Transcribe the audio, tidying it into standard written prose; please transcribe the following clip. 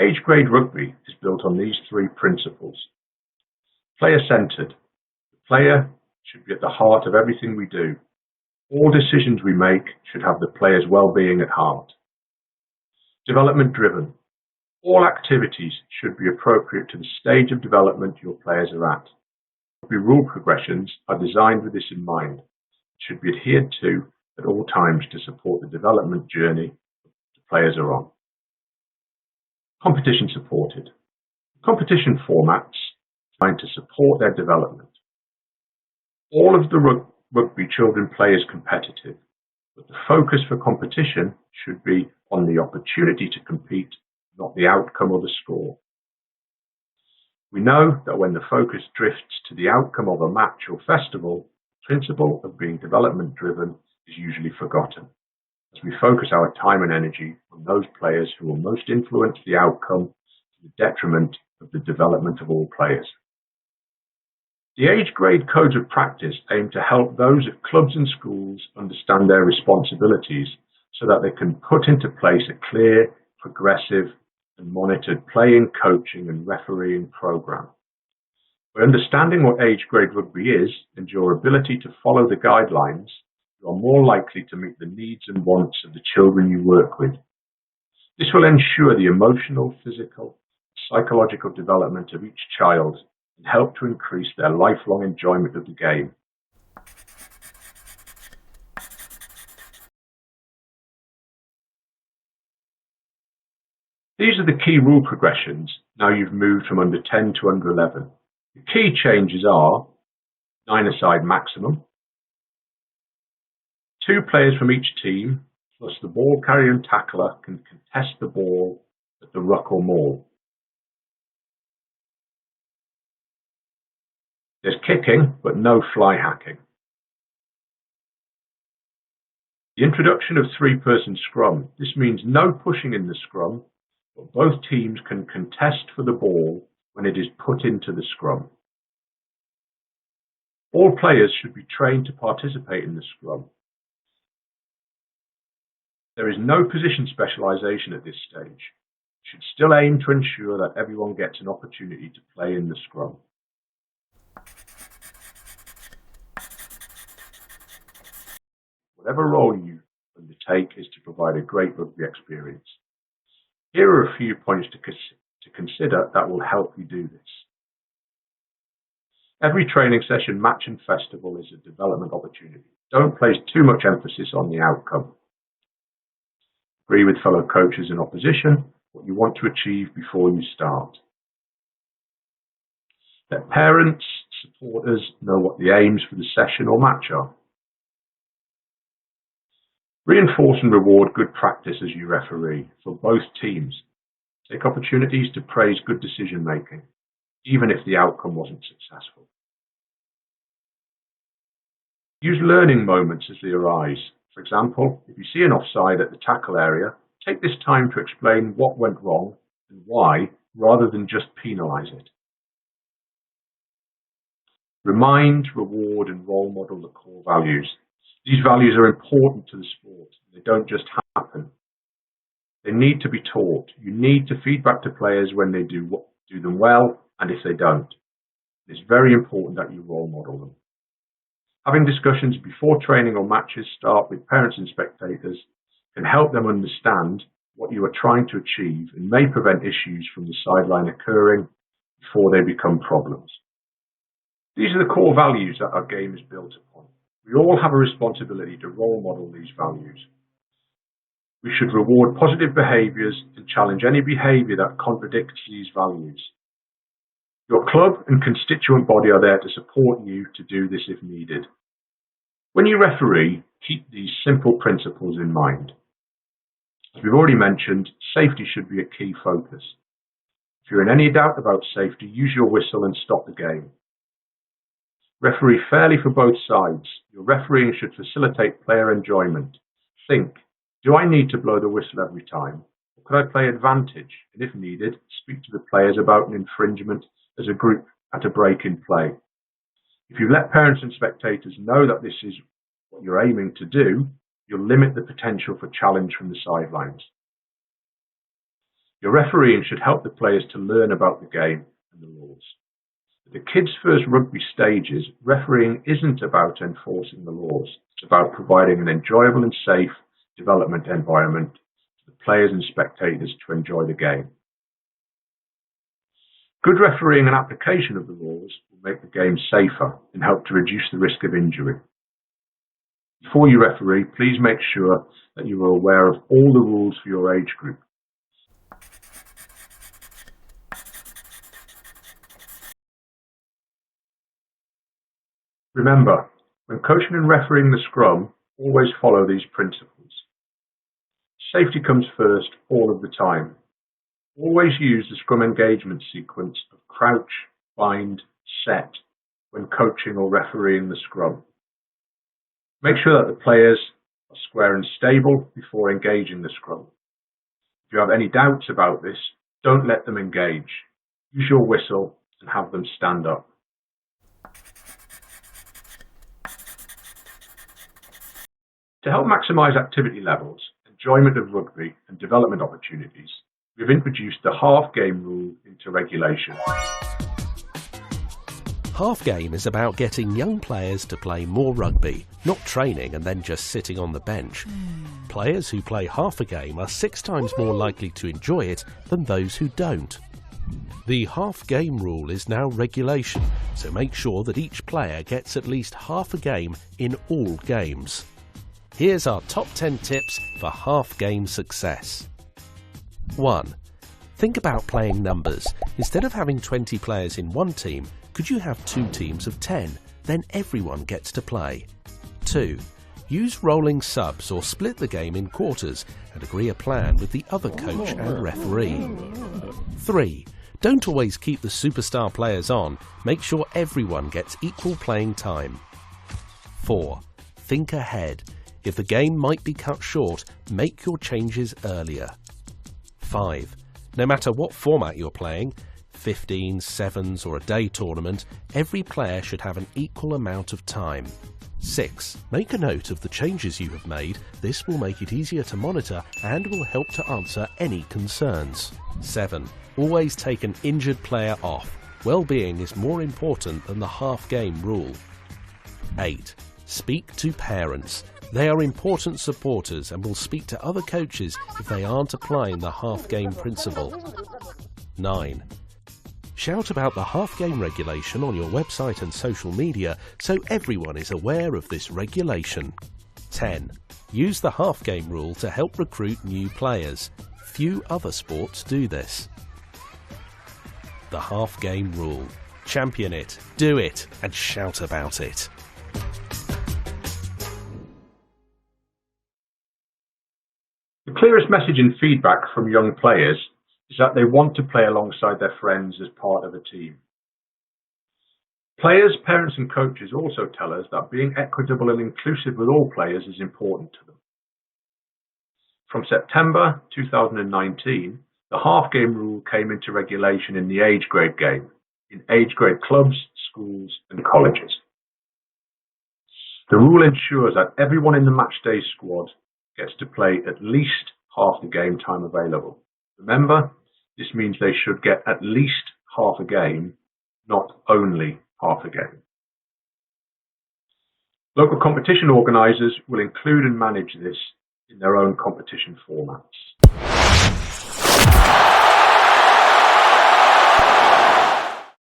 Age grade rugby is built on these three principles. Player-centred. The player should be at the heart of everything we do. All decisions we make should have the player's well-being at heart. Development-driven. All activities should be appropriate to the stage of development your players are at. Rugby rule progressions are designed with this in mind. It should be adhered to at all times to support the development journey the players are on. Competition supported. Competition formats designed to support their development. All of the rugby children play is competitive, but the focus for competition should be on the opportunity to compete, not the outcome or the score. We know that when the focus drifts to the outcome of a match or festival, the principle of being development driven is usually forgotten, as we focus our time and energy on those players who will most influence the outcome to the detriment of the development of all players. The age grade codes of practice aim to help those at clubs and schools understand their responsibilities so that they can put into place a clear, progressive and monitored playing, coaching and refereeing program. By understanding what age grade rugby is and your ability to follow the guidelines, you are more likely to meet the needs and wants of the children you work with. This will ensure the emotional, physical, psychological development of each child and help to increase their lifelong enjoyment of the game. These are the key rule progressions now you've moved from under 10 to under 11. The key changes are 9-a-side maximum, 2 players from each team plus the ball carrier and tackler can contest the ball at the ruck or maul. There's kicking, but no fly hacking. The introduction of 3-person scrum. This means no pushing in the scrum, but both teams can contest for the ball when it is put into the scrum. All players should be trained to participate in the scrum. There is no position specialisation at this stage. You should still aim to ensure that everyone gets an opportunity to play in the scrum. Whatever role you undertake is to provide a great rugby experience. Here are a few points to consider that will help you do this. Every training session, match and festival is a development opportunity. Don't place too much emphasis on the outcome. Agree with fellow coaches in opposition what you want to achieve before you start. Let parents, supporters know what the aims for the session or match are. Reinforce and reward good practice as you referee for both teams. Take opportunities to praise good decision making, even if the outcome wasn't successful. Use learning moments as they arise. For example, if you see an offside at the tackle area, take this time to explain what went wrong and why, rather than just penalise it. Remind, reward and role model the core values. These values are important to the sport. They don't just happen. They need to be taught. You need to feed back to players when they do them well and if they don't. It's very important that you role model them. Having discussions before training or matches start with parents and spectators can help them understand what you are trying to achieve and may prevent issues from the sideline occurring before they become problems. These are the core values that our game is built upon. We all have a responsibility to role model these values. We should reward positive behaviours and challenge any behaviour that contradicts these values. Your club and constituent body are there to support you to do this if needed. When you referee, keep these simple principles in mind. As we've already mentioned, safety should be a key focus. If you're in any doubt about safety, use your whistle and stop the game. Referee fairly for both sides. Your refereeing should facilitate player enjoyment. Think, do I need to blow the whistle every time? Or could I play advantage? And if needed, speak to the players about an infringement as a group at a break in play. If you let parents and spectators know that this is what you're aiming to do, you'll limit the potential for challenge from the sidelines. Your refereeing should help the players to learn about the game and the rules. At the kids' first rugby stages, refereeing isn't about enforcing the laws. It's about providing an enjoyable and safe development environment for the players and spectators to enjoy the game. Good refereeing and application of the rules will make the game safer and help to reduce the risk of injury. Before you referee, please make sure that you are aware of all the rules for your age group. Remember, when coaching and refereeing the scrum, always follow these principles. Safety comes first all of the time. Always use the scrum engagement sequence of crouch, bind, set when coaching or refereeing the scrum. Make sure that the players are square and stable before engaging the scrum. If you have any doubts about this, don't let them engage. Use your whistle and have them stand up. To help maximise activity levels, enjoyment of rugby and development opportunities, we've introduced the half-game rule into regulation. Half game is about getting young players to play more rugby, not training and then just sitting on the bench. Players who play half a game are 6 times more likely to enjoy it than those who don't. The half game rule is now regulation, so make sure that each player gets at least half a game in all games. Here's our top 10 tips for half game success. 1. Think about playing numbers. Instead of having 20 players in one team, could you have 2 teams of 10? Then everyone gets to play. 2. Use rolling subs or split the game in quarters and agree a plan with the other coach and referee. 3. Don't always keep the superstar players on. Make sure everyone gets equal playing time. 4. Think ahead. If the game might be cut short, make your changes earlier. 5. No matter what format you're playing, 15s, 7s or a day tournament, every player should have an equal amount of time. 6. Make a note of the changes you have made. This will make it easier to monitor and will help to answer any concerns. 7. Always take an injured player off. Well-being is more important than the half-game rule. 8. Speak to parents. They are important supporters and will speak to other coaches if they aren't applying the half-game principle. 9. Shout about the half-game regulation on your website and social media so everyone is aware of this regulation. 10. Use the half-game rule to help recruit new players. Few other sports do this. The half-game rule. Champion it, do it, and shout about it. The clearest message and feedback from young players is that they want to play alongside their friends as part of a team. Players, parents and coaches also tell us that being equitable and inclusive with all players is important to them. From September 2019, the half-game rule came into regulation in the age grade game, in age grade clubs, schools and colleges. The rule ensures that everyone in the matchday squad gets to play at least half the game time available. Remember, this means they should get at least half a game, not only half a game. Local competition organisers will include and manage this in their own competition formats.